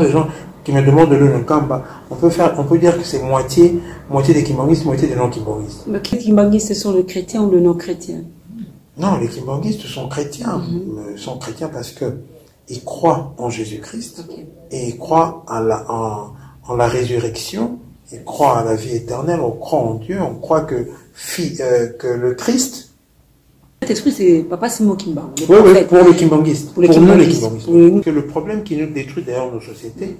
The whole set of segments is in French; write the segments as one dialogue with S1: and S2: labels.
S1: Les gens qui me demandent de le Nkamba, on peut dire que c'est moitié des kimbanguistes, moitié des non-kimbanguistes.
S2: Les kimbanguistes, ce sont les chrétiens ou les non-chrétiens?
S1: Non, les kimbanguistes sont chrétiens. Sont chrétiens parce que ils croient en Jésus-Christ et ils croient en la résurrection, ils croient à la vie éternelle, on croit en Dieu, on croit que le Christ.
S2: Cet esprit, c'est Papa Simon Kimba.
S1: Oui, pour les kimbanguistes. Pour nous, les kimbanguistes. Que le problème qui nous détruit d'ailleurs nos sociétés,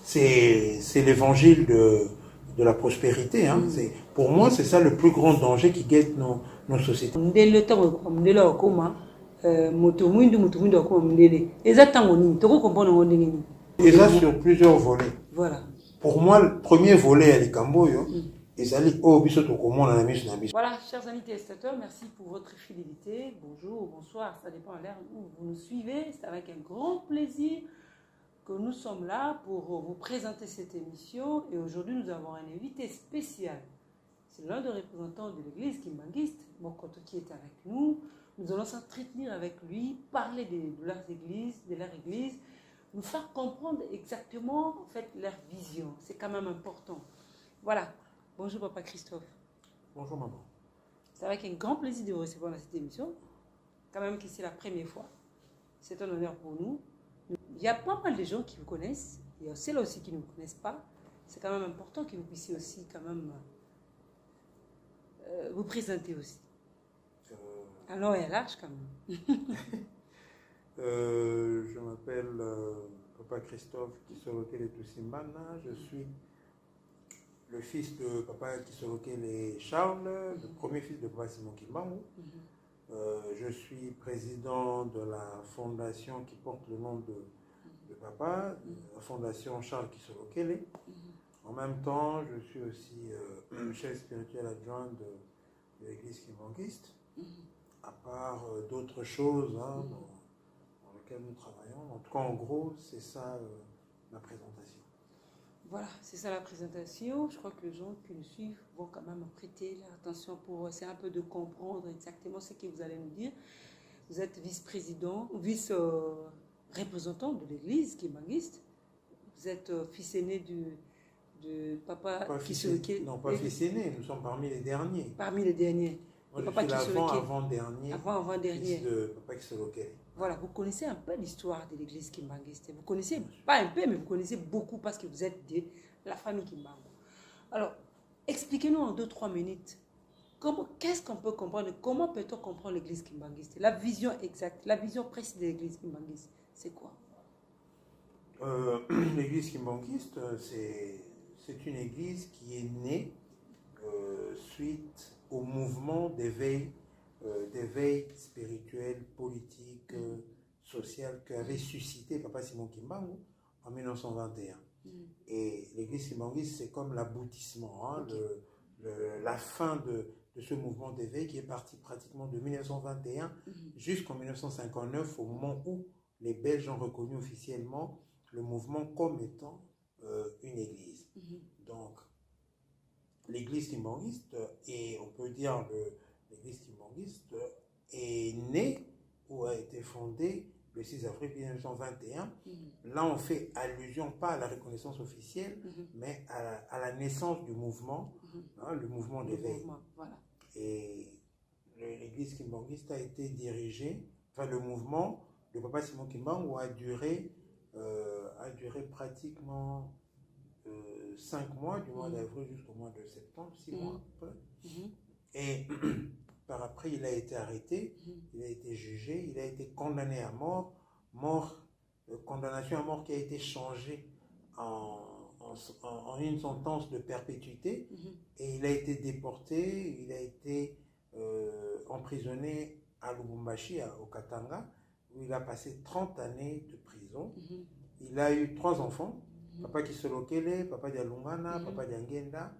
S1: c'est l'évangile de la prospérité. Hein. Pour moi, c'est ça le plus grand danger qui guette nos sociétés. Et là, sur plusieurs volets.
S2: Voilà.
S1: Pour moi, le premier volet à l'Ikamboyo,
S2: voilà, chers amis téléspectateurs, merci pour votre fidélité. Bonjour, bonsoir, ça dépend à l'heure où vous nous suivez. C'est avec un grand plaisir que nous sommes là pour vous présenter cette émission. Et aujourd'hui, nous avons un invité spécial. C'est l'un des représentants de l'église kimbanguiste, Mokoto, qui est avec nous. Nous allons s'entretenir avec lui, parler de leur église, nous faire comprendre exactement en fait, leur vision. C'est quand même important. Voilà. Bonjour Papa Christophe.
S1: Bonjour maman.
S2: C'est avec un grand plaisir de vous recevoir dans cette émission. Quand même que c'est la première fois. C'est un honneur pour nous. Il y a pas mal de gens qui vous connaissent. Il y a ceux-là aussi qui ne vous connaissent pas. C'est quand même important que vous puissiez aussi quand même vous présenter aussi. Alors, il y a large quand même.
S1: Je m'appelle Papa Christophe Kisorokele Tusimbana. Je suis le fils de Papa Kisorokele Charles, le premier fils de Papa Simon Kimbangu. Je suis président de la fondation qui porte le nom de Papa, la fondation Charles Kisorokele. En même temps, je suis aussi chef spirituel adjoint de l'église kimbanguiste, à part d'autres choses hein, dans lesquelles nous travaillons. En tout cas, en gros, c'est ça ma présentation.
S2: Voilà, c'est ça la présentation. Je crois que les gens qui nous suivent vont quand même prêter leur attention pour essayer un peu de comprendre exactement ce que vous allez nous dire. Vous êtes vice-président, vice-représentant de l'église kimbanguiste. Vous êtes fils aîné de Papa Kisorokele.
S1: Non, pas fils aîné, nous sommes parmi les derniers.
S2: Parmi les derniers.
S1: Moi, je suis l'avant-dernier.
S2: Avant-dernier.
S1: Fils de Papa Kisorokele.
S2: Voilà, vous connaissez un peu l'histoire de l'église kimbanguiste. Vous connaissez, pas un peu, mais vous connaissez beaucoup parce que vous êtes de la famille Kimbangu. Alors, expliquez-nous en 2-3 minutes, qu'est-ce qu'on peut comprendre, comment peut-on comprendre l'église kimbanguiste? La vision exacte, la vision précise de l'église kimbanguiste, c'est quoi?
S1: L'église kimbanguiste, c'est une église qui est née suite au mouvement d'éveil spirituel, politique, social qu'avait suscité Papa Simon Kimbangu en 1921. Et l'église kimbanguiste, c'est comme l'aboutissement, hein, la fin de ce mouvement d'éveil qui est parti pratiquement de 1921 jusqu'en 1959, au moment où les Belges ont reconnu officiellement le mouvement comme étant une église. Donc, l'église kimbanguiste, et on peut dire l'église kimbanguiste est née ou a été fondée le 6 avril 1921. Là, on fait allusion pas à la reconnaissance officielle, mais à la naissance du mouvement, hein, le mouvement d'éveil.
S2: Voilà.
S1: Et l'église kimbanguiste a été dirigée, enfin le mouvement de Papa Simon Kimbangu a duré pratiquement 5 mois, du mois d'avril jusqu'au mois de septembre, 6 mois à peu près. Et par après, il a été arrêté, il a été jugé, il a été condamné à mort, condamnation à mort qui a été changée en une sentence de perpétuité, et il a été déporté, il a été emprisonné à Lubumbashi, au Katanga, où il a passé 30 années de prison. Il a eu 3 enfants, Papa Kisorokele, Papa Dialungana, Papa Diangenda,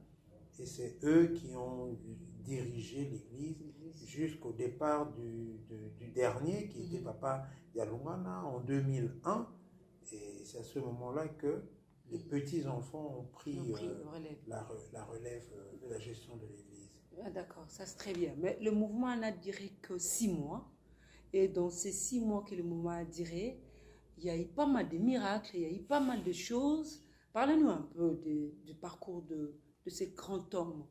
S1: et c'est eux qui ont dirigé l'église jusqu'au départ du dernier, qui était Papa Dialungana, en 2001. Et c'est à ce moment-là que les petits-enfants ont pris la relève de la gestion de l'église.
S2: Ah, d'accord, ça c'est très bien. Mais le mouvement n'a duré que 6 mois. Et dans ces 6 mois que le mouvement a duré, il y a eu pas mal de miracles, il y a eu pas mal de choses. Parlez-nous un peu du parcours de ces grands hommes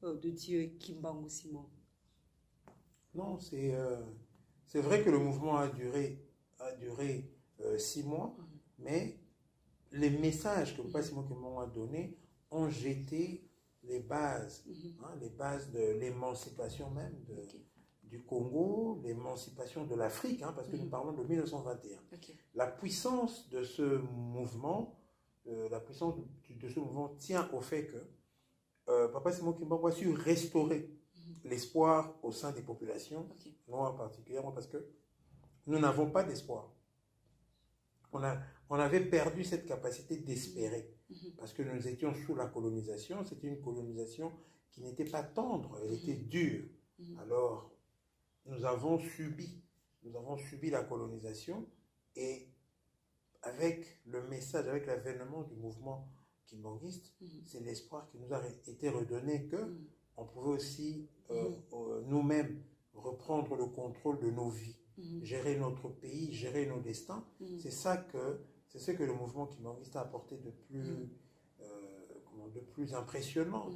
S2: de Dieu, Kimbangu Simon.
S1: Non, c'est vrai que le mouvement a duré 6 mois, mais les messages que Papa Simon Kimbangu a donnés ont jeté les bases, les bases de l'émancipation même du Congo, l'émancipation de l'Afrique, parce que nous parlons de 1921. La puissance de ce mouvement, tient au fait que Papa Simon Kimbangu a su restaurer l'espoir au sein des populations, noires particulièrement, parce que nous n'avons pas d'espoir. On avait perdu cette capacité d'espérer, parce que nous étions sous la colonisation. C'était une colonisation qui n'était pas tendre, elle était dure. Alors, nous avons subi la colonisation, et avec le message, avec l'avènement du mouvement kimbanguiste, c'est l'espoir qui nous a été redonné que on pouvait aussi nous-mêmes reprendre le contrôle de nos vies, gérer notre pays, gérer nos destins. C'est ce que le mouvement kimbanguiste a apporté de plus impressionnant,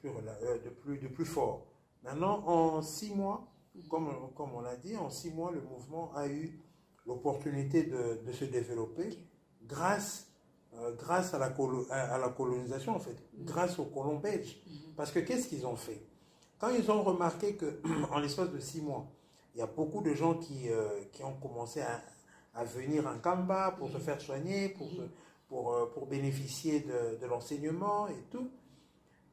S1: de plus fort. Maintenant, en 6 mois, comme on l'a dit, en 6 mois, le mouvement a eu l'opportunité de se développer grâce à la colonisation, en fait, grâce aux colons belges. Parce que qu'est-ce qu'ils ont fait? Quand ils ont remarqué qu'en l'espace de 6 mois, il y a beaucoup de gens qui ont commencé à venir en Kamba pour se faire soigner, pour bénéficier de l'enseignement et tout,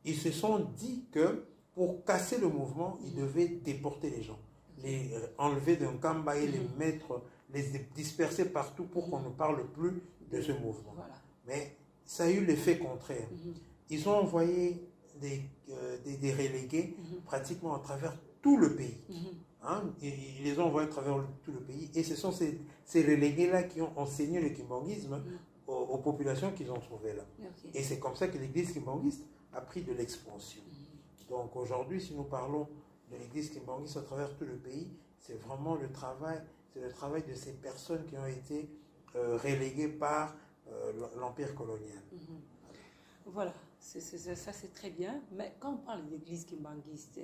S1: ils se sont dit que pour casser le mouvement, ils devaient déporter les gens, les enlever d'un Kamba et les disperser partout pour qu'on ne parle plus de ce mouvement. Voilà. Mais ça a eu l'effet contraire. Ils ont envoyé des relégués pratiquement à travers tout le pays. Ils les ont envoyés à travers tout le pays. Et ce sont ces relégués-là qui ont enseigné le kimbanguisme aux populations qu'ils ont trouvées là. Et c'est comme ça que l'église kimbanguiste a pris de l'expansion. Donc aujourd'hui, si nous parlons de l'église kimbanguiste à travers tout le pays, c'est vraiment le travail de ces personnes qui ont été reléguées par l'empire colonial.
S2: Voilà, ça c'est très bien. Mais quand on parle d'église kimbanguiste,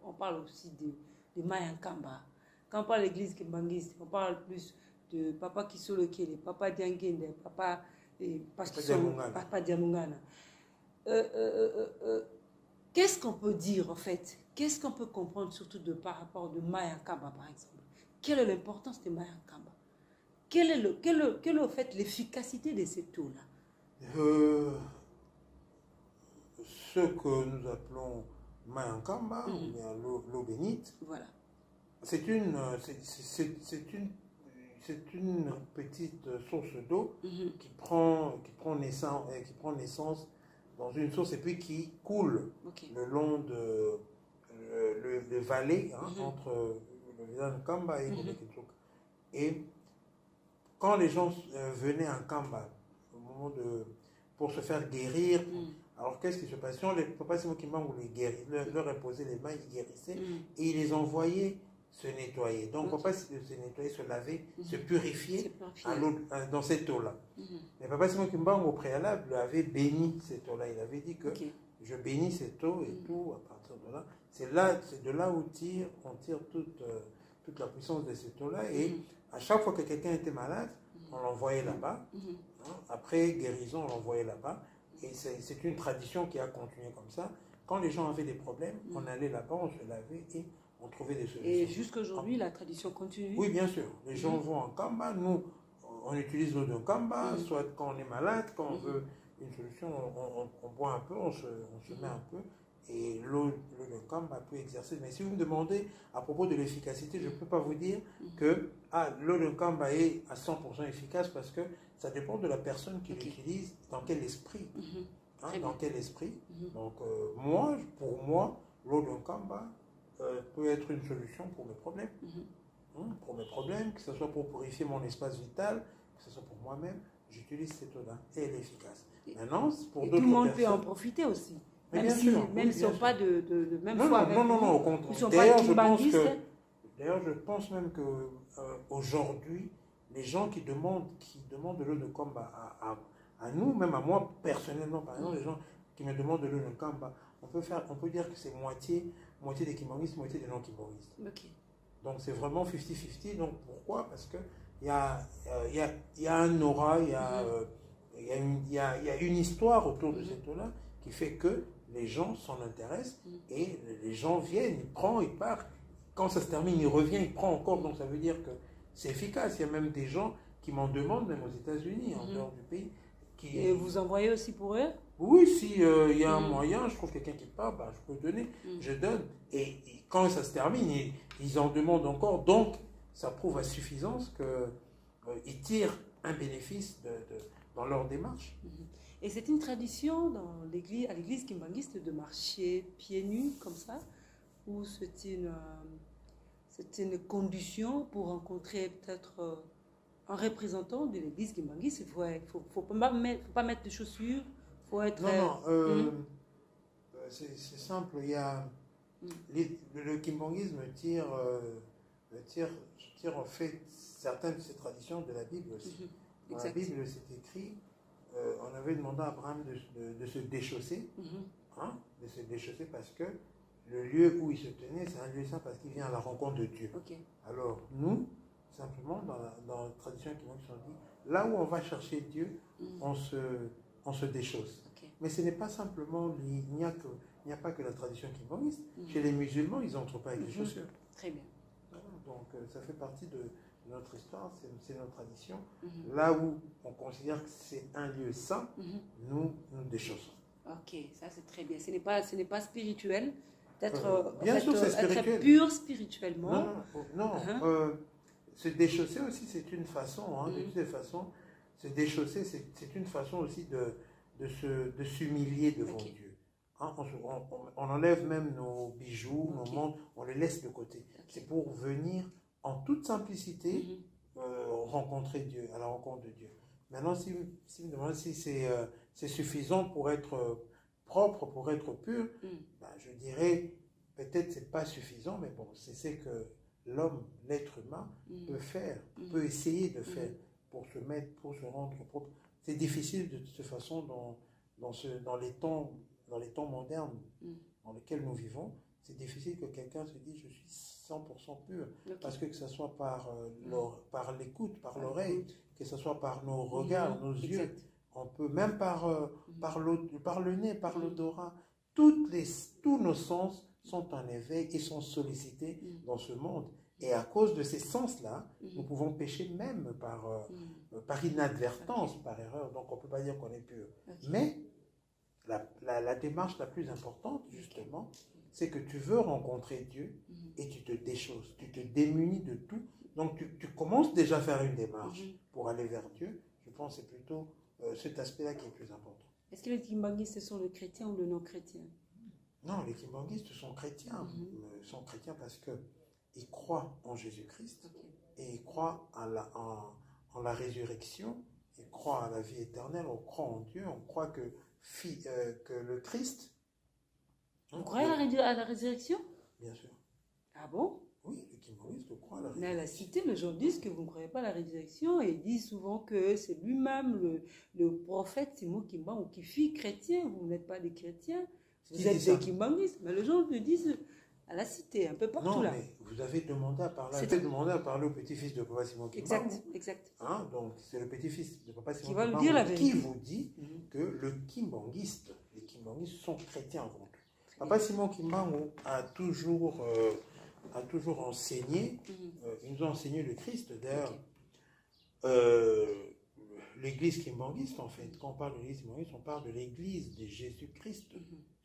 S2: on parle aussi de Mayankamba. Quand on parle d'église kimbanguiste, on parle plus de Papa Kisolokele, Papa Diangende, Papa Diamungana. Qu'est-ce qu'on peut dire en fait? Qu'est-ce qu'on peut comprendre surtout par rapport de Mayankamba par exemple? Quelle est l'importance de Mayankamba? Quelle est en fait l'efficacité de ces taux-là?
S1: Ce que nous appelons Mayankamba, ou bien l'eau bénite,
S2: voilà.
S1: C'est une petite source d'eau qui prend naissance dans une source et puis qui coule le long de le vallée entre le village de Kamba et Gobekichuk. Et quand les gens venaient en Kamba pour se faire guérir, alors qu'est-ce qui se passait? Les Papa Simon Kimbangu leur imposait les mains, ils guérissaient et ils les envoyaient se nettoyer. Donc Papa se nettoyer, se laver, se purifier dans cette eau-là. Mais Papa Simon Kimbangu au préalable avait béni cette eau-là. Il avait dit que je bénis cette eau et tout à partir de là. C'est de là où on tire toute la puissance de cette eau-là. Et à chaque fois que quelqu'un était malade, on l'envoyait là-bas. Après guérison, on l'envoyait là-bas. Et c'est une tradition qui a continué comme ça. Quand les gens avaient des problèmes, on allait là-bas, on se lavait et on trouvait des solutions.
S2: Et jusqu'à aujourd'hui, la tradition continue?
S1: Oui, bien sûr. Les gens vont en Kamba. Nous, on utilise l'eau de Kamba, soit quand on est malade, quand on veut une solution, on boit un peu, on se met un peu. Et l'eau de Kamba peut exercer. Mais si vous me demandez à propos de l'efficacité, je ne peux pas vous dire que l'eau de Kamba est à 100% efficace parce que ça dépend de la personne qui l'utilise, dans quel esprit. Dans quel esprit. Donc, pour moi, l'eau de Kamba peut être une solution pour mes problèmes. Pour mes problèmes, que ce soit pour purifier mon espace vital, que ce soit pour moi-même, j'utilise cette eau-là et elle est efficace. Maintenant, pour d'autres personnes...
S2: Tout le monde peut en profiter aussi. Même s'ils ne sont pas de même foi avec
S1: non, au contraire. D'ailleurs, je pense même qu'aujourd'hui, les gens qui demandent de l'eau de Kamba à nous, même à moi personnellement, par exemple, les gens qui me demandent de l'eau de Kamba, on peut dire que c'est moitié des kimbanguistes, moitié des non-kimbanguistes.
S2: Okay.
S1: Donc c'est vraiment 50-50. Donc pourquoi? Parce que il y a un aura, il y a une histoire autour de cette eau-là qui fait que les gens s'en intéressent et les gens viennent, ils prennent, ils partent. Quand ça se termine, il revient, il prend encore. Donc ça veut dire que c'est efficace. Il y a même des gens qui m'en demandent, même aux États-Unis, en dehors du pays.
S2: Et vous envoyez aussi pour eux?
S1: Oui, si il y a un moyen, je trouve quelqu'un qui part, bah, je peux donner, je donne. Et quand ça se termine, ils en demandent encore. Donc, ça prouve à suffisance qu'ils tirent un bénéfice dans leur démarche.
S2: Et c'est une tradition à l'église kimbanguiste de marcher pieds nus comme ça? Ou c'est une condition pour rencontrer peut-être un représentant de l'église kimbanguiste? Il ne faut pas mettre de chaussures. Faut être
S1: c'est simple. Il y a le kimbanguisme tire en fait certaines de ces traditions de la Bible aussi. Dans la Bible, c'est écrit, on avait demandé à Abraham de se déchausser, de se déchausser parce que le lieu où il se tenait, c'est un lieu saint parce qu'il vient à la rencontre de Dieu. Alors nous, simplement, dans la tradition kimbanguiste, on dit, là où on va chercher Dieu, on se déchausse. Mais ce n'est pas simplement, il n'y a pas que la tradition kimbanguiste. Chez les musulmans, ils n'entrent pas avec les chaussures.
S2: Très bien.
S1: Voilà, donc ça fait partie de notre histoire, c'est notre tradition. Là où on considère que c'est un lieu saint, nous déchaussons.
S2: Ok, ça c'est très bien. Ce n'est pas spirituel d'être
S1: spirituel.
S2: Pur spirituellement.
S1: Non. Se déchausser aussi, c'est une façon, de toutes les façons, se déchausser, c'est une façon aussi de s'humilier devant Dieu. On enlève même nos bijoux, nos montres, on les laisse de côté. C'est pour venir en toute simplicité rencontrer Dieu, à la rencontre de Dieu. Maintenant, si vous me demandez si c'est suffisant pour être propre, pour être pur, je dirais peut-être c'est pas suffisant, mais bon, c'est ce que l'homme, l'être humain, peut faire, peut essayer de faire pour se rendre propre. C'est difficile de toute façon dans les temps modernes dans lesquels nous vivons. C'est difficile que quelqu'un se dise je suis 100% pur. Parce que ce soit par l'écoute, par l'oreille, que ce soit par nos regards, nos yeux, on peut même par le nez, par l'odorat, tous nos sens sont en éveil et sont sollicités dans ce monde. Et à cause de ces sens-là, nous pouvons pécher même par inadvertance, par erreur. Donc on ne peut pas dire qu'on est pur. Mais la démarche la plus importante, justement, c'est que tu veux rencontrer Dieu et tu te déchausses, tu te démunis de tout. Donc tu commences déjà à faire une démarche pour aller vers Dieu. Je pense que c'est plutôt cet aspect-là qui est plus important.
S2: Est-ce que les kimbanguistes sont les chrétiens ou les non-chrétiens?
S1: Non, les kimbanguistes sont chrétiens. Ils sont chrétiens parce qu'ils croient en Jésus-Christ et ils croient en la résurrection, ils croient à la vie éternelle, on croit en Dieu, on croit que le Christ...
S2: Vous croyez à la résurrection?
S1: Bien sûr.
S2: Ah bon?
S1: Oui, les kimbanguistes croient à la résurrection.
S2: Mais à la cité, les gens disent que vous ne croyez pas à la résurrection et ils disent souvent que c'est lui-même, le prophète Simon Kimbangu, qui fut chrétien. Vous n'êtes pas des chrétiens, vous êtes des kimbanguistes. Mais les gens le disent à la cité, un peu partout là.
S1: Non, mais vous avez demandé à parler, au petit-fils de Papa Simon Kimbangu.
S2: Exact.
S1: Donc c'est le petit-fils de Papa Simon
S2: Kimbangu
S1: qui vous dit que les kimbanguistes sont chrétiens avant tout. Papa Simon Kimbangu a toujours enseigné, il nous a enseigné le Christ. D'ailleurs, l'église kimbanguiste, en fait, quand on parle de l'église kimbanguiste, on parle de l'église de Jésus-Christ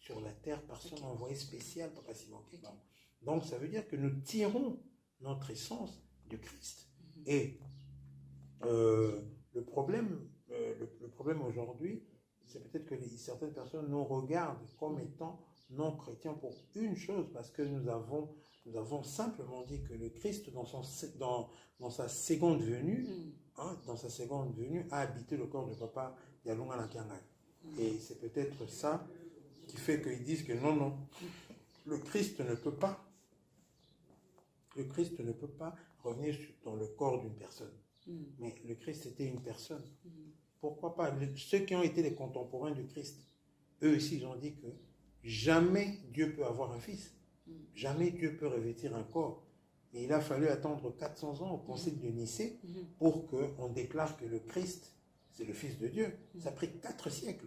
S1: sur la terre par son envoyé spécial, Papa Simon Kimbangu. Donc ça veut dire que nous tirons notre essence du Christ. Et le problème aujourd'hui, c'est peut-être que certaines personnes nous regardent comme étant non chrétiens pour une chose, parce que nous avons simplement dit que le Christ, dans sa seconde venue, a habité le corps de Papa Yalunga Nakianga. Et c'est peut-être ça qui fait qu'ils disent que non, le Christ ne peut pas revenir dans le corps d'une personne. Mais le Christ était une personne. Pourquoi pas? Ceux qui ont été les contemporains du Christ, eux aussi, ils ont dit que jamais Dieu peut avoir un fils. Jamais Dieu peut revêtir un corps. Et il a fallu attendre 400 ans au concile de Nicée pour qu'on déclare que le Christ, c'est le Fils de Dieu. Ça a pris 4 siècles.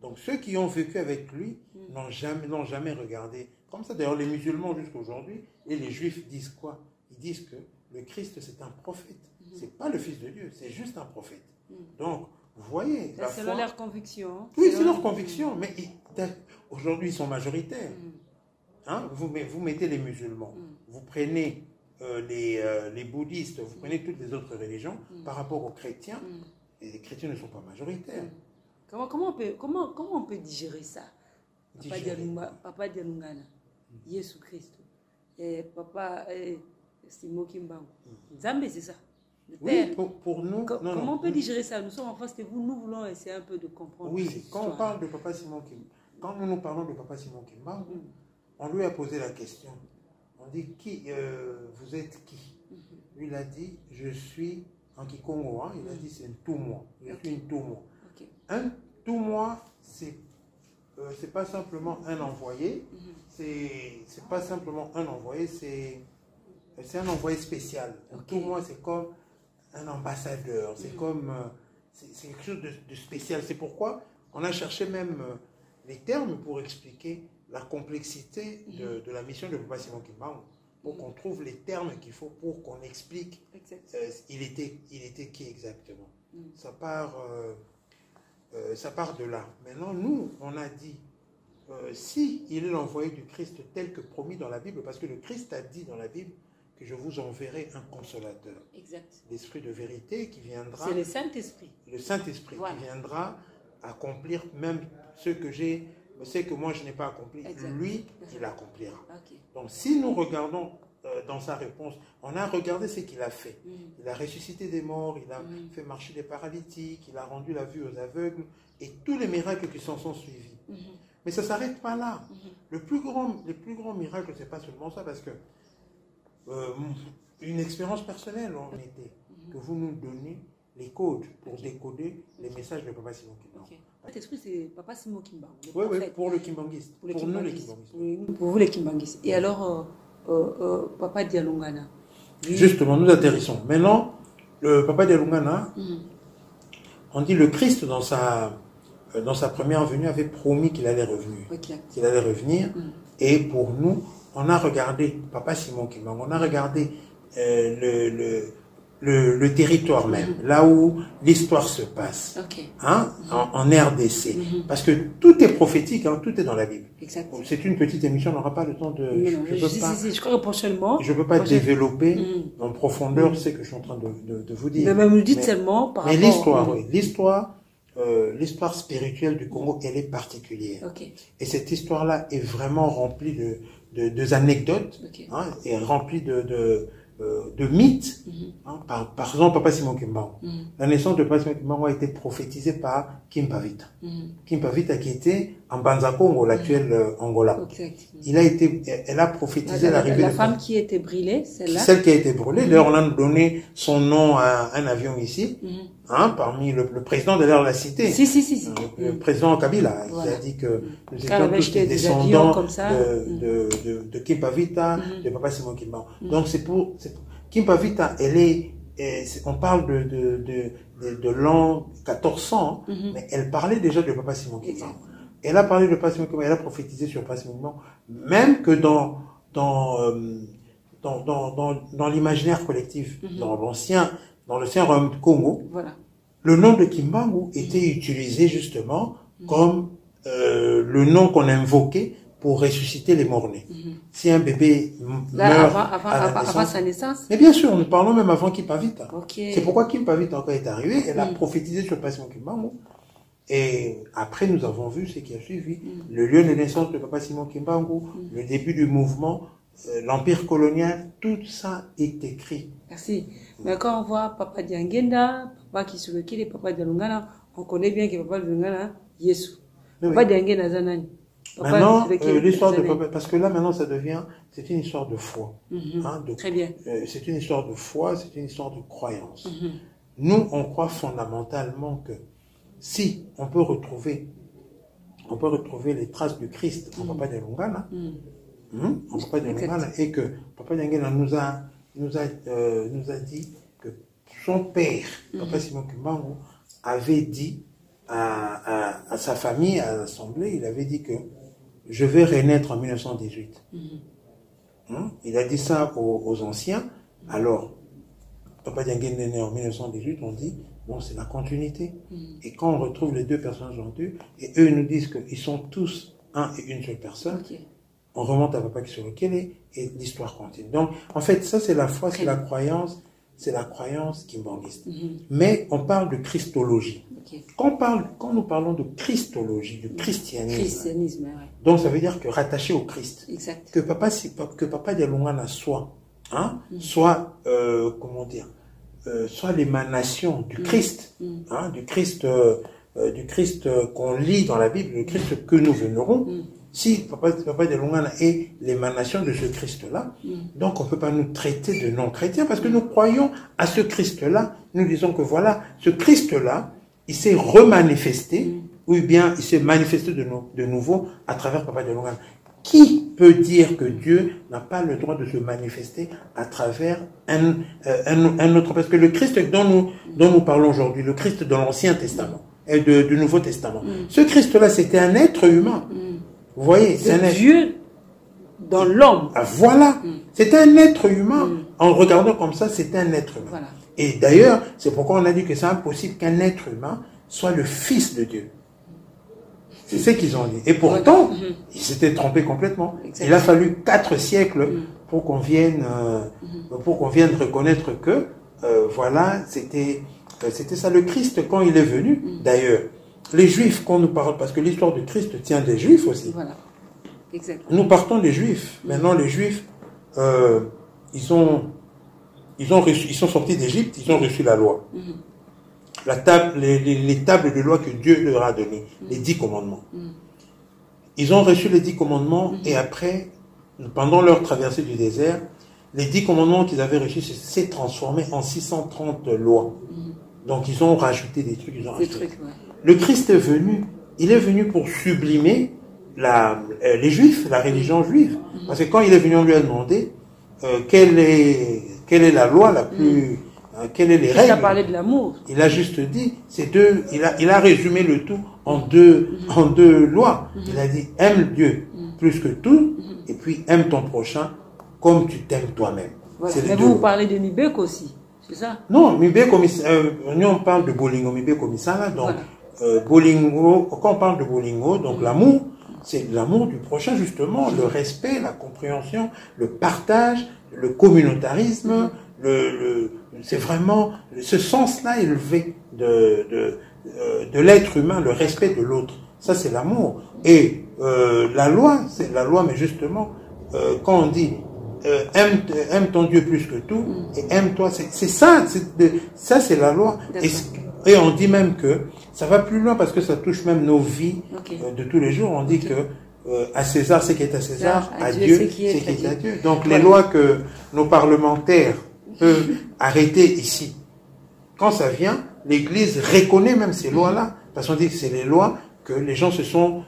S1: Donc ceux qui ont vécu avec lui n'ont jamais regardé. Comme ça, d'ailleurs, les musulmans jusqu'à aujourd'hui et les juifs disent quoi? Ils disent que le Christ, c'est un prophète. Ce n'est pas le Fils de Dieu, c'est juste un prophète. Donc, vous voyez...
S2: C'est leur conviction.
S1: Oui, c'est leur conviction. Mais aujourd'hui, ils sont majoritaires. Hein? Vous mettez les musulmans, vous prenez les bouddhistes, vous prenez toutes les autres religions, par rapport aux chrétiens, et les chrétiens ne sont pas majoritaires.
S2: Comment on peut digérer ça? Papa Dialungana, Jésus Christ, et Papa Simon Kimbangu. Zambé, c'est ça.
S1: Oui, pour nous...
S2: Comment on peut digérer ça? Nous sommes en face de vous, nous voulons essayer un peu de comprendre.
S1: Oui, quand on parle de Papa Simon Kimbangu, quand nous parlons de Papa Simon Kimbangu, on lui a posé la question. On dit, vous êtes qui? Lui, il a dit, je suis en Kikongo. Il a dit, c'est un tout moi. Je suis une tout moi. Un tout moi, c'est pas simplement un envoyé. C'est pas simplement un envoyé, c'est un envoyé spécial. Un tout moi, c'est comme un ambassadeur. C'est comme... c'est quelque chose de spécial. C'est pourquoi on a cherché même les termes pour expliquer la complexité de la mission de Papa Simon Kimbangu, pour qu'on trouve les termes qu'il faut pour qu'on explique il était qui exactement. Ça part de là. Maintenant, nous, on a dit, si il est l'envoyé du Christ tel que promis dans la Bible, parce que le Christ a dit dans la Bible que je vous enverrai un consolateur. L'Esprit de vérité qui viendra...
S2: C'est le Saint-Esprit.
S1: Le Saint-Esprit qui viendra accomplir même ce que moi je n'ai pas accompli. Lui, il accomplira. Donc si nous regardons dans sa réponse, on a regardé ce qu'il a fait. Il a ressuscité des morts, il a fait marcher des paralytiques, il a rendu la vue aux aveugles et tous les miracles qui s'en sont suivis. Mais ça ne s'arrête pas là. Le plus grand miracle, c'est pas seulement ça, parce que une expérience personnelle en était que vous nous donnez les codes pour décoder les messages de Papa Simon Kimbangu.
S2: L'esprit, c'est Papa Simon Kimbangu.
S1: Oui, pour le Kimbanguiste. Pour nous, les Kimbanguistes.
S2: Pour vous, les Kimbanguistes. Et alors, Papa Dialungana.
S1: Justement, nous atterrissons. Maintenant, le Papa Dialungana, on dit le Christ, dans sa première venue, avait promis qu'il allait revenir. Qu'il allait revenir. Et pour nous, on a regardé Papa Simon Kimbangu, on a regardé le territoire même, là où l'histoire se passe, en RDC. Parce que tout est prophétique, tout est dans la Bible. C'est une petite émission, on n'aura pas le temps de...
S2: Je crois que prochainement...
S1: Je ne peux pas développer en profondeur ce que je suis en train de vous dire.
S2: Mais vous dites seulement par rapport...
S1: Mais l'histoire, oui. L'histoire spirituelle du Congo, elle est particulière. Et cette histoire-là est vraiment remplie de anecdotes, et remplie de mythes. Par exemple, Papa Simon Kimbangu. La naissance de Papa Simon Kimbangu a été prophétisée par Kimpavita. Kimpavita qui était en Banza-Congo, l'actuel Angola. Elle a prophétisé l'arrivée de...
S2: La femme qui a été brûlée, celle-là.
S1: Celle qui a été brûlée. D'ailleurs, on a donné son nom à un avion ici, parmi le président de la cité. Le président Kabila, qui a dit que nous étions tous des descendants de Kimpavita, de Papa Simon Kimbangu. Donc, Kimpavita, on parle de l'an 1400, mais elle parlait déjà de Papa Simon Kimbangu. Elle a parlé de Papa Simon Kimbangu, elle a prophétisé sur Papa Simon Kimbangu, même que dans l'imaginaire collectif, dans l'ancien royaume du Congo, le nom de Kimbangu était utilisé justement comme le nom qu'on invoquait pour ressusciter les morts-nés. Si un bébé meurt
S2: avant sa naissance.
S1: Mais bien sûr, nous parlons même avant Kimpavita. C'est pourquoi Kimpavita encore est arrivé. Elle a prophétisé sur Papa Simon Kimbangu. Et après, nous avons vu ce qui a suivi. Le lieu de naissance de Papa Simon Kimbangu, le début du mouvement, l'empire colonial, tout ça est écrit.
S2: Merci. Mais quand on voit Papa Diangenda, Papa Kisulokile, Papa Dialungana, on connaît bien que Papa Dialungana, Yesu. Papa Diangenda Zanani.
S1: Maintenant, l'histoire de Papa, parce que là maintenant c'est une histoire de foi.
S2: Très bien.
S1: C'est une histoire de foi, c'est une histoire de croyance. nous, on croit fondamentalement que si on peut retrouver les traces du Christ en Papa Dialungana, en Papa Dialungana, et que Papa Dialungana nous a dit que son père, Papa Simon Kimbangu, avait dit à sa famille, à l'Assemblée, il avait dit que je vais renaître en 1918. Il a dit ça aux anciens. Alors, Papa Dianguène est né en 1918, on dit, bon, c'est la continuité. Et quand on retrouve les deux personnages en deux, et eux nous disent qu'ils sont tous un et une seule personne, on remonte à Papa Kisorokele et l'histoire continue. Donc, en fait, ça c'est la foi, c'est la croyance kimbanguiste. Mais on parle de christologie. Quand nous parlons de christologie, du christianisme, donc ça veut dire que rattaché au Christ, que Papa Dialungana soit soit l'émanation du Christ, du Christ qu'on lit dans la Bible, le Christ que nous vénérons. Si Papa Dialungana est l'émanation de ce Christ-là, donc on ne peut pas nous traiter de non-chrétiens parce que nous croyons à ce Christ-là. Nous disons que voilà, ce Christ-là, il s'est remanifesté, ou bien il s'est manifesté de nouveau à travers Papa Dialungana. Qui peut dire que Dieu n'a pas le droit de se manifester à travers un autre? Parce que le Christ dont nous parlons aujourd'hui, le Christ de l'Ancien Testament et du Nouveau Testament, ce Christ-là, c'était un être humain. Vous voyez, c'est un
S2: Dieu dans l'homme.
S1: Ah, voilà, c'est un être humain. En regardant comme ça, c'est un être humain.
S2: Voilà.
S1: Et d'ailleurs, c'est pourquoi on a dit que c'est impossible qu'un être humain soit le fils de Dieu. C'est ce qu'ils ont dit. Et pourtant, ils s'étaient trompés complètement. Exactement. Il a fallu 4 siècles pour qu'on vienne reconnaître que, voilà, c'était ça le Christ quand il est venu. D'ailleurs, les Juifs, quand nous parlent, parce que l'histoire du Christ tient des Juifs aussi. Voilà. Exactement. Nous partons des Juifs. Maintenant, les Juifs, ils sont sortis d'Égypte, ils ont reçu la loi. Les tables de loi que Dieu leur a données, les 10 commandements. Ils ont reçu les 10 commandements et après, pendant leur traversée du désert, les 10 commandements qu'ils avaient reçus s'est transformé en 630 lois. Donc ils ont rajouté des trucs. Le Christ est venu, il est venu pour sublimer les Juifs, la religion juive. Parce que quand il est venu, on lui a demandé quelle est la loi la plus... quelles sont les règles?
S2: Il a parlé de l'amour.
S1: Il a juste dit, il a résumé le tout en deux lois. Il a dit, aime Dieu plus que tout, et puis aime ton prochain comme tu t'aimes toi-même.
S2: Voilà. Mais vous parlez de Mibek aussi, c'est ça?
S1: Non, Mibek, nous on parle de Bolingo, Mibek comme ça, là, donc Bolingo, quand on parle de Bolingo, donc l'amour, c'est l'amour du prochain justement, le respect, la compréhension, le partage, le communautarisme, c'est vraiment ce sens-là élevé de l'être humain, le respect de l'autre. Ça, c'est l'amour. Et la loi, c'est la loi, mais justement, quand on dit aime ton Dieu plus que tout, et aime-toi, c'est ça, ça c'est la loi. Et on dit même que ça va plus loin parce que ça touche même nos vies de tous les jours. On dit que à César, ce qui est à César, à Dieu, ce qui est à Dieu. Donc les lois que nos parlementaires peuvent arrêter ici, quand ça vient, l'Église reconnaît même ces lois-là, parce qu'on dit que c'est les lois que les gens se sont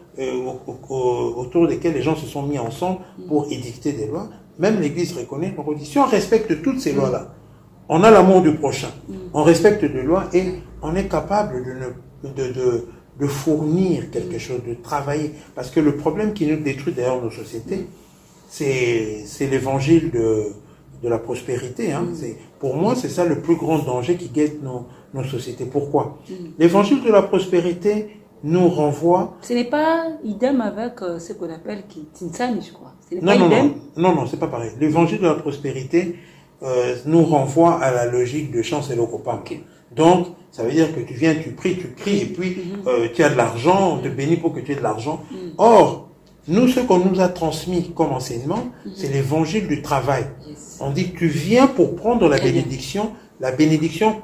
S1: autour desquelles les gens se sont mis ensemble pour édicter des lois. Même l'Église reconnaît. Donc on dit, si on respecte toutes ces lois-là, on a l'amour du prochain, on respecte les lois et on est capable de fournir quelque chose, de travailler. Parce que le problème qui nous détruit d'ailleurs nos sociétés, c'est l'évangile de la prospérité. Hein. Pour moi, c'est ça le plus grand danger qui guette nos sociétés. Pourquoi? L'évangile de la prospérité nous renvoie...
S2: Ce n'est pas idem avec ce qu'on appelle Tinsani, je crois.
S1: Non, c'est pas pareil. L'évangile de la prospérité nous renvoie à la logique de Chancellor Copam. Donc, ça veut dire que tu viens, tu pries, et puis tu as de l'argent, on te bénit pour que tu aies de l'argent. Or, nous, ce qu'on nous a transmis comme enseignement, c'est l'évangile du travail. On dit que tu viens pour prendre la bénédiction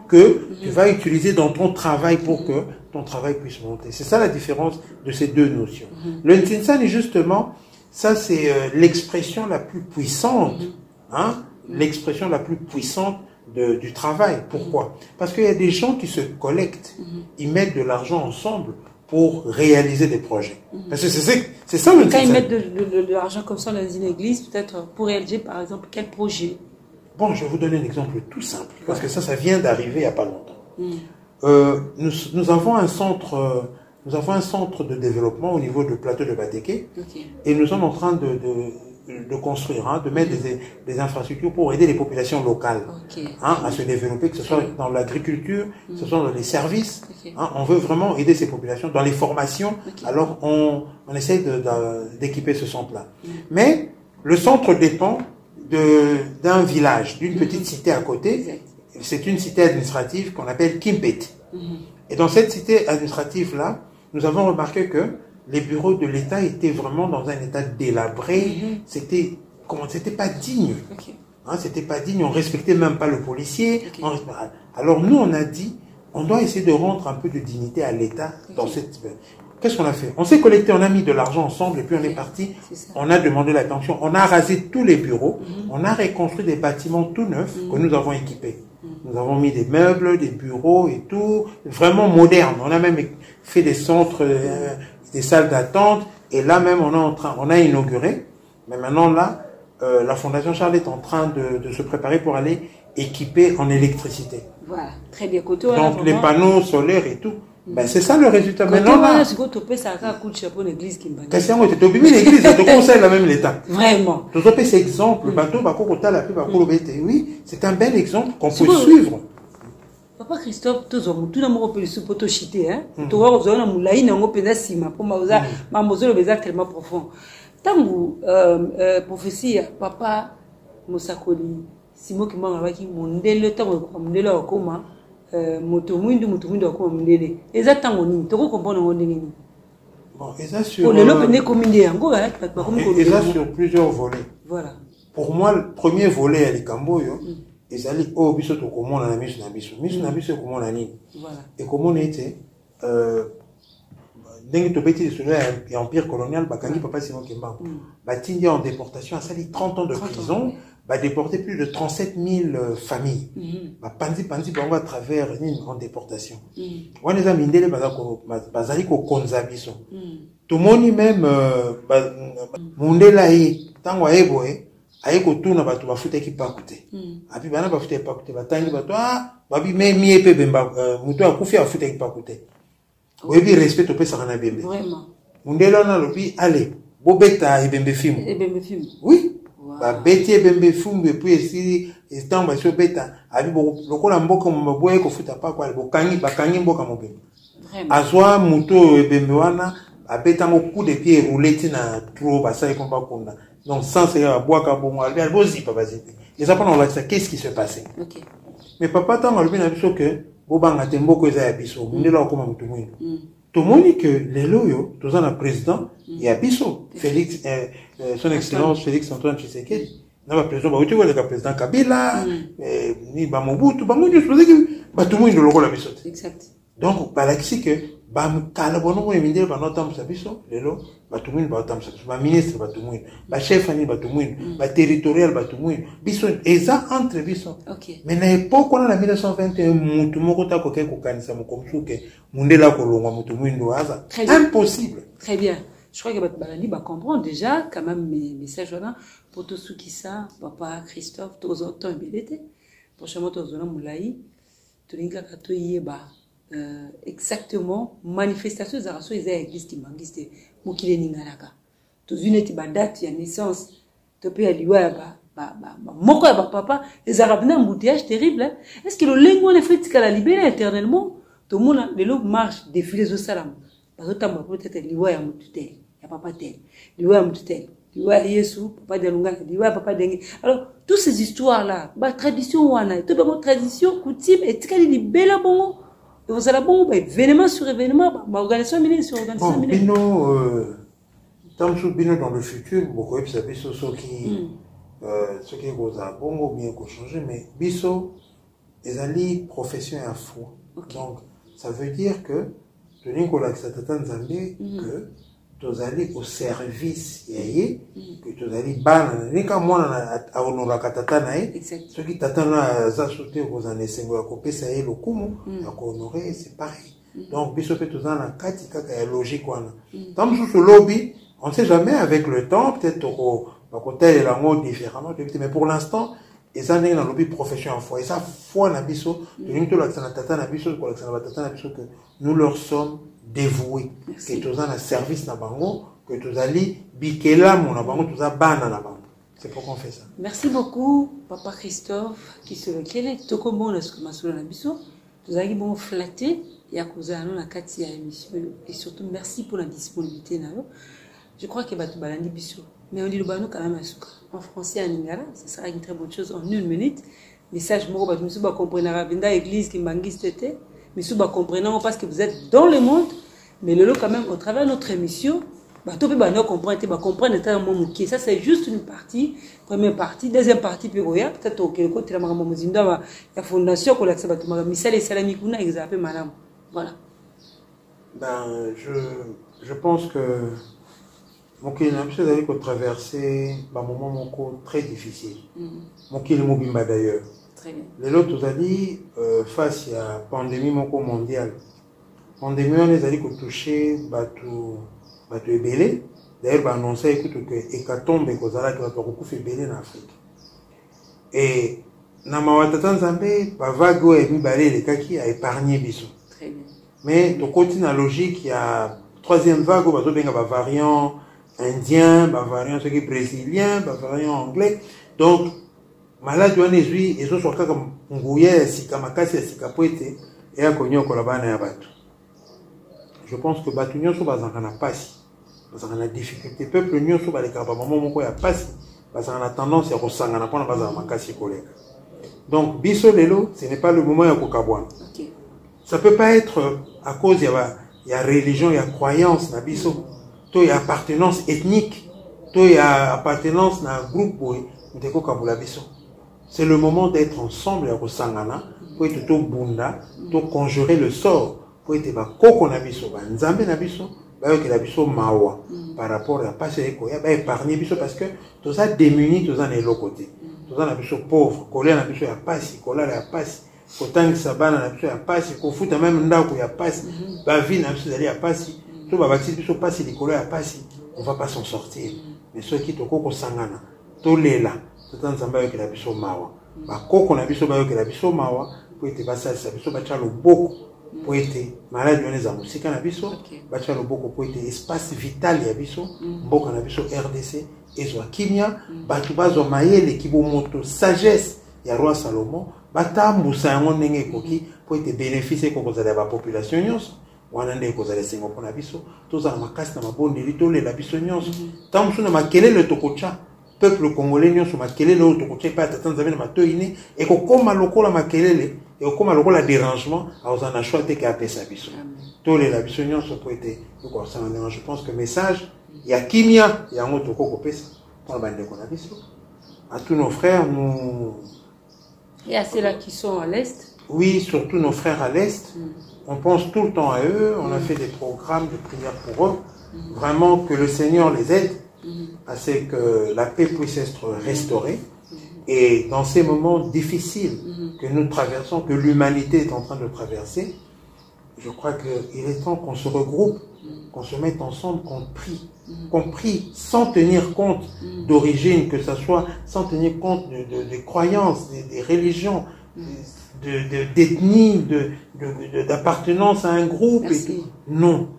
S1: que tu vas utiliser dans ton travail pour que ton travail puisse monter. C'est ça la différence de ces deux notions. Le Ntinsani, justement, ça c'est l'expression la plus puissante, l'expression la plus puissante du travail. Pourquoi? Parce qu'il y a des gens qui se collectent, ils mettent de l'argent ensemble pour réaliser des projets. Parce que c'est ça le
S2: Quand ils mettent de l'argent comme ça dans une église, peut-être pour réaliser par exemple quel projet?
S1: Bon, je vais vous donner un exemple tout simple, parce que ça vient d'arriver il n'y a pas longtemps. Nous avons un centre de développement au niveau du plateau de Batéké, et nous sommes en train de construire, de mettre des infrastructures pour aider les populations locales à se développer, que ce soit dans l'agriculture, que ce soit dans les services. On veut vraiment aider ces populations dans les formations. Alors, on essaie d'équiper ce centre-là. Mais le centre dépend d'un village, d'une petite cité à côté. C'est une cité administrative qu'on appelle Kimpet. Et dans cette cité administrative-là, nous avons remarqué que les bureaux de l'État étaient vraiment dans un état délabré. C'était pas digne. C'était pas digne. On respectait même pas le policier. Alors nous, on a dit, on doit essayer de rendre un peu de dignité à l'État dans cette. Qu'est-ce qu'on a fait? On s'est collecté, on a mis de l'argent ensemble et puis on est parti. On a demandé la pension. On a rasé tous les bureaux. On a reconstruit des bâtiments tout neufs que nous avons équipés. Nous avons mis des meubles, des bureaux et tout, vraiment moderne. On a même fait des centres, des salles d'attente. Et là même, on a inauguré. Mais maintenant là, la Fondation Charles est en train de se préparer pour aller équiper en électricité.
S2: Voilà, très bien.
S1: Donc les panneaux solaires et tout. Ben, c'est ça le résultat. Maintenant, là.
S2: C'est l'église qui m'a dit.
S1: C'est l'église, tu conseilles la même l'État.
S2: Vraiment.
S1: Tu as cet exemple, oui, c'est un bel exemple qu'on peut suivre.
S2: Papa Christophe, tout le monde peut se potochiter, hein. Tu vois, vous avez un moulin, on peut pas sima, pour m'avoir, ma moselle est tellement profond. Tant que, prophétie, papa, Mosakoli, Simo qui m'a envoyé mon délai, tant que mon délai au coma, mutumundu kwa mndele eza tango nini toko comprendre ngo ndenge nini
S1: bon eza sur sur plusieurs volets.
S2: Voilà,
S1: pour moi le premier volet ya likambo yo ezali o biso to komona na miso na biso komona nini. Voilà, et komona ete ndenge to beti sur l'empire colonial bakangi papa Simon Kimbangu batindi en déportation a sali 30 ans de prison. Va déporter plus de 37 000 familles. Pandi bango à travers une grande déportation. On les a mindele bazali ko konzabiso. Tout moni même mundela yi tango ayeboe ayeko tuna batu bafute ki pakute. Api bana bafute pakute batangi batu babi mi epe bemba mutu akufi afute ki pakute. Webi respect opesa kana bembe. Vraiment. Mundela na lobi allez bobeta ebembe film. Oui. Ba beti ebembe fumbe puis esi estamba so beta abi lokola mboka mboye ko futa pa kwa bakangi mboka mobimba azwa muto ebembe wana abeta ngo coup de pied roulette na trop basa ikomba kunda donc sans se abwaka bongo albi bozipa bazipi les apprendre on va qu'est-ce qui se passait. OK, mais papa tango albi na biso que bobanga te mboko eza ya biso mundela okoma mutu mwini. Tout le monde dit que les loyaux, tous en a président, il y a Bisso, Félix, son excellence Félix Antoine Tshisekedi. Il y a président, le président Kabila, ni Bamobutu, Bamobutu, tout le monde le rôle à Bisso. Exact. Donc, par l'exi que, Bam Kalabono, et Mindel, Banotam Sabiso, les lots, Batoumoun, Batam Sabiso, ministre, Batoumoun, chef Annie, Batoumoun, territorial, Batoumoun, Bisso, et ça entre Bisso. Mais à l'époque, on a 1921, Moutoumokota, Koké, Kokanisa, Mokomsuke, Mundela, Kolonga, Moutoumouin, Loaza. Impossible. Très bien.
S2: Je crois que Balani va comprendre déjà, quand même, mes messages là, pour tous ceux qui savent, papa, Christophe, tous autant, Bélété, prochainement, tous autant, Moulaï, tous les gars, exactement manifestation za raso eza église kimangiste mokile ningalaka tozune ti date ya naissance to pe aliwa ba moko ya papa les arabes na embouteillage terrible, hein? Est-ce que le lengo ne fait qu'à la libérer éternellement tout le monde les lobes marche défiler zo salam parce que tamba peut-être liwa ya mututel ya papa tel liwa ya mututel liwa ya Yesu papa de lunga liwa ya papa dengue. Alors toutes ces histoires là ba tradition wana to ba tradition coutume et tikali libéla bongo. Vous allez bon, événement sur événement, organisation minée sur organisation minée.
S1: Tant que Bino dans le futur, beaucoup de savez ce qui vous a bon ou bien qu'on changer, mais Bisso, les alliés profession à foi. Donc, ça veut dire que, de Nicolas Satatan Zambé, que tozali au service yaye que tozali bana nika mwana aonoraka tata na ye soki tata na za sote kozana esengo ya kopesa ye lokumu ya kohonore c'est pareil donc biso pe tozala na kati kaka ya logique wana tant mosusu lobby on sait jamais avec le temps peut-être bakotalela yango différemment mais pour l'instant eza ndenge na lobi profession en foi eza foi na biso tolingi tolakisa na tata na biso kolakisa na batata na biso que nous leur sommes dévoués que toza na service na bango que tozali bikelamu na bango toza bana na bango c'est pourquoi on fait ça.
S2: Merci beaucoup Papa Christophe Kisolokele tokomona ce que masolo na biso tozali bon flatté ya kozala na kati ya émission et surtout merci pour la disponibilité na yo. Je crois que batu balandi biso mais on dit le bano quand même en français en lingala ça sera une très bonne chose en 1 minute message moko batu misu ba comprendre benda église qui mangiste tété misu ba comprenant parce que vous êtes dans le monde mais le quand même au travers de notre émission bato pe bana comprendre ba comprendre état mo muki ça c'est juste une partie première partie deuxième partie puis roya peut-être au quelque côté la maman muzinda ya fondation ko la ça batu maga misale salami kuna exape madame voilà
S1: ben je pense que Mokili na biso ezali traverser un moment très difficile. Mokili mobimba d'ailleurs.
S2: Très bien.
S1: Lelo tozali face à pandémie mondiale. Pandémie on ezali toucher bato ebele. D'ailleurs ba annoncer écoute que hécatombe kozala ki bato kokufa ebele na Afrique. Et na mawatata nzambe ba vague o mibale elekaki a épargner biso.
S2: Très bien.
S1: Mais to continue la logique il y a troisième vague o bazo benga ba variant indien, bavarien, ceux qui brésilien, bavarien anglais. Donc, malade on est lui, et ce soit comme ngouye, sikamakasi, sikapoete, et à konyo kolabana ya batu. Je pense que batu nyon so bazangana pasi, bazangana difficulté. Peuple nyon so baleka ba maman moko ya pasi, bazangana tendance ya kosangana pona bazangana makasi koleka. Donc, biso lelo, ce n'est pas le moment ya kokabwana.
S2: Okay.
S1: Ça peut pas être à cause y a religion, y a croyance na biso. Il y a appartenance ethnique, il y a appartenance à un groupe c'est le moment d'être ensemble à Sangana pour être tout bunda, pour conjurer le sort, pour être koko nabiso, nzambe nabiso, que nabiso mawa par rapport à passer koya, épargner biso parce que tout ça démuni, tout ça n'est l'autre côté. Tout ça nabiso pauvre, colère nabiso ya pasi, colère ya pasi, kotang sabana nabiso ya pasi, kofuta même ndako ya pasi, ba vie nabiso ya pasi. On va pas s'en sortir. Mais ceux qui toko sangana, to lela, tout en zamba que la biso mawa. Ba koko na biso ba que la biso mawa, pour être basa sa biso ba chalo boko, pour être malade on les a musika na biso, ba chalo boko pour être espace vital ya biso, boka na biso RDC, ezo kimia, ba tubazo mayele kibo moto sagesse ya roi Salomon, ba tambusa yango ndenge koki pour être bénéficier ko kozala ba population nyonso. Wanande kozala sengo pona biso tozala makasi na mabondeli tolela biso nyonso tant mosuna makelele tokocha peuple congolais nyonso makelele oyo tokocha pa tata nzambe na matoyine ekokoma lokola makelele ekokoma lokola dérangement aoza na choix te ke apesa biso tolela biso nyonso po ete okosanga. Je pense que message ya kimia yango toko kopesa pona bandeko na biso à tous nos frères nous
S2: et à ceux-là qui sont à l'est.
S1: Oui, surtout nos frères à l'est. On pense tout le temps à eux, on a fait des programmes de prière pour eux. Vraiment que le Seigneur les aide à ce que la paix puisse être restaurée. Et dans ces moments difficiles que nous traversons, que l'humanité est en train de traverser, je crois qu'il est temps qu'on se regroupe, qu'on se mette ensemble, qu'on prie sans tenir compte d'origine, que ce soit sans tenir compte des croyances, des religions, d'ethnie, d'appartenance à un groupe. Et tout. Non,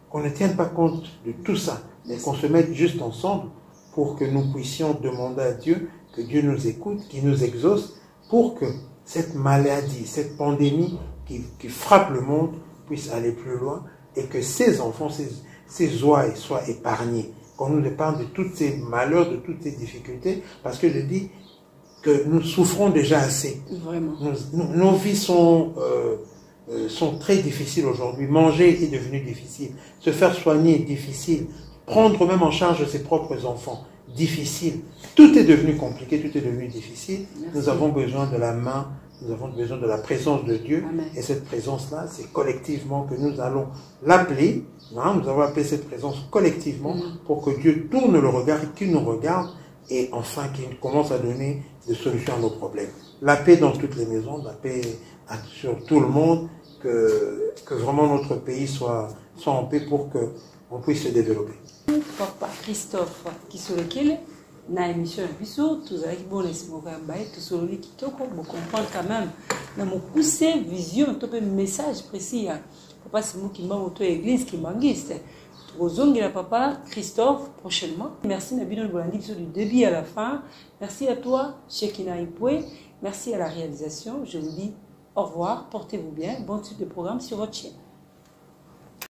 S1: qu'on ne tienne pas compte de tout ça, mais qu'on se mette juste ensemble pour que nous puissions demander à Dieu, que Dieu nous écoute, qu'il nous exauce, pour que cette maladie, cette pandémie qui frappe le monde puisse aller plus loin et que ces enfants, ces oies soient épargnés. Qu'on nous épargne de tous ces malheurs, de toutes ces difficultés, parce que je dis que nous souffrons déjà assez.
S2: Vraiment.
S1: Nos vies sont très difficiles aujourd'hui. Manger est devenu difficile. Se faire soigner est difficile. Prendre même en charge ses propres enfants, difficile. Tout est devenu compliqué, tout est devenu difficile. Merci. Nous avons besoin de la main nous avons besoin de la présence de Dieu.
S2: Amen.
S1: Et cette présence-là, c'est collectivement que nous allons l'appeler. Hein, nous avons appelé cette présence collectivement pour que Dieu tourne le regard et qu'il nous regarde et enfin qu'il commence à donner des solutions à nos problèmes. La paix dans toutes les maisons, la paix sur tout le monde, que vraiment notre pays soit en paix pour qu'on puisse se développer.
S2: Papa Christophe Kisolokele, na émission de Bissot, tous avec bon espoir, tout sur le kitoko, vous comprendre quand même, dans mon poussé vision, un message précis. Papa, c'est moi qui m'a auto église qui m'anguiste. Rosongila Papa Christophe prochainement. Merci Nabino Bolandi du début à la fin. Merci à toi, Shekina Ipoué. Merci à la réalisation. Je vous dis au revoir, portez-vous bien. Bon type de programme sur votre chaîne.